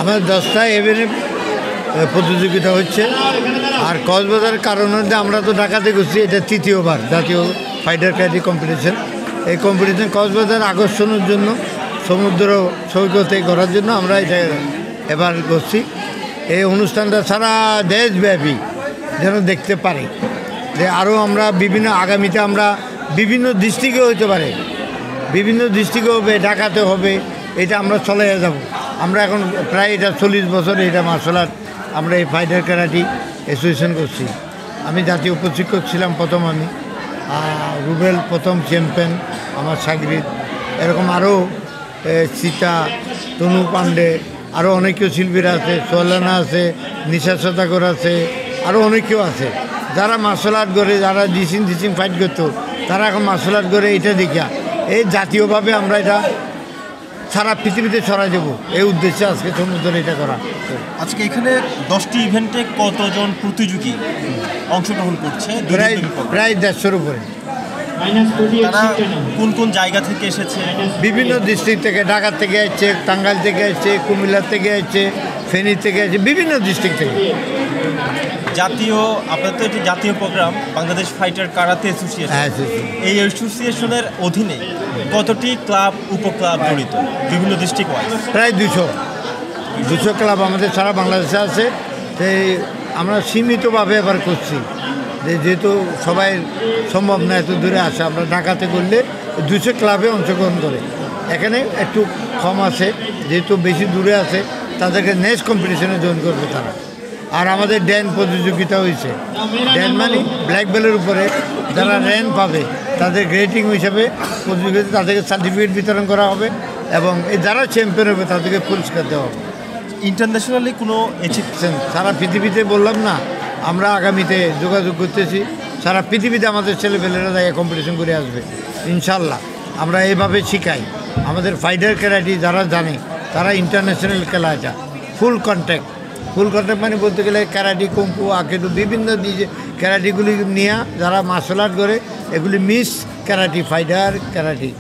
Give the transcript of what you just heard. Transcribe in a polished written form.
আমাদের 10টা ইভেন্টে প্রতিযোগিতা হচ্ছে। আর কক্সবাজারের কারণ হচ্ছে আমরা তো ঢাকাতে করছি, এটা তৃতীয়বার জাতীয় ফাইটার ক্যারাটে কম্পিটিশন। এই কম্পিটিশন কক্সবাজার আকর্ষণের জন্য, সমুদ্র সৈকতে করার জন্য আমরা এটা এবার করছি। এই অনুষ্ঠানটা সারা দেশব্যাপী যেন দেখতে পারে, যে আরও আমরা বিভিন্ন আগামীতে আমরা বিভিন্ন ডিস্ট্রিক্টে হতে পারে, বিভিন্ন ডিস্ট্রিক্টে হবে, ঢাকাতে হবে, এটা আমরা চলে যাব। আমরা এখন প্রায় এটা 40 বছর এটা মার্শাল আর্ট আমরা এই ফাইটার ক্যারাটে অ্যাসোসিয়েশন করছি। আমি জাতীয় প্রশিক্ষক ছিলাম প্রথম, আমি রুবেল প্রথম চ্যাম্পিয়ন, আমার সাগরিদ, এরকম আরও সীতা, তনু পাণ্ডে, আরও অনেকেও শিল্পীরা আছে, সোলানা আছে, নিশা সদাগর আছে, আরও অনেকেও আছে যারা মার্শাল আর্ট করে, যারা ডিসিং ফাইট করতো, তারা এখন মার্শাল আর্ট করে। এটা দেখিয়া এই জাতীয়ভাবে আমরা এটা সারা পৃথিবীতে ছড়াই দেবো, এই উদ্দেশ্যে আজকে সমুদ্রে এটা করা। আজকে এখানে 10টি ইভেন্টে কতজন প্রতিযোগী অংশগ্রহণ করছে? প্রায় 150-র উপরে। তারা কোন কোন জায়গা থেকে এসেছে? বিভিন্ন ডিস্ট্রিক্ট থেকে, ঢাকা থেকে আসছে, টাঙ্গাইল থেকে আসছে, কুমিল্লা থেকে আসছে, ফেনী থেকে আসছে, বিভিন্ন ডিস্ট্রিক্ট থেকে। জাতীয়, আপনাদের তো এটি জাতীয় programme, Bangladesh fighter karate association. এই অ্যাসোসিয়েশনের অধীনে কতটি ক্লাব, উপক্লাব জড়িত বিভিন্ন ডিস্ট্রিক্ট ওয়াইজ? প্রায় 200 ক্লাব আমাদের সারা বাংলাদেশে আছে। সেই আমরা সীমিতভাবে এবার করছি, যেহেতু সবাই সম্ভব না এত দূরে আসে। আমরা ঢাকাতে করলে 200 ক্লাবে অংশগ্রহণ করে, এখানে একটু কম আছে, যেহেতু বেশি দূরে আছে তাদেরকে নেক্সট কম্পিটিশনে জয়েন করবে তারা। আর আমাদের ড্যান প্রতিযোগিতা হয়েছে, ড্যান মানে ব্ল্যাক বেলের উপরে যারা র্যাঙ্ক পাবে তাদের গ্রেডিং হিসাবে প্রতিযোগিতা, তাদেরকে সার্টিফিকেট বিতরণ করা হবে এবং এই যারা চ্যাম্পিয়ন হবে তাদেরকে পুরস্কার দেওয়া হবে। ইন্টারন্যাশনালি কোনো অ্যাচিভমেন্ট সারা পৃথিবীতে, বললাম না আমরা আগামীতে যোগাযোগ করতেছি, সারা পৃথিবীতে আমাদের ছেলেপেলেরা যায় কম্পিটিশন করে আসবে ইনশাল্লাহ। আমরা এইভাবে শিখাই আমাদের ফাইটার ক্যারাটে, যারা জানে তারা ইন্টারন্যাশনাল খেলা, এটা ফুল কন্ট্যাক্ট মানে বলতে গেলে ক্যারাটে, কুম্ফু, আকেডু, বিভিন্ন ক্যারাটেগুলি নিয়ে যারা মার্শাল আর্ট করে, এগুলি মিস ক্যারাটে, ফাইটার ক্যারাটে।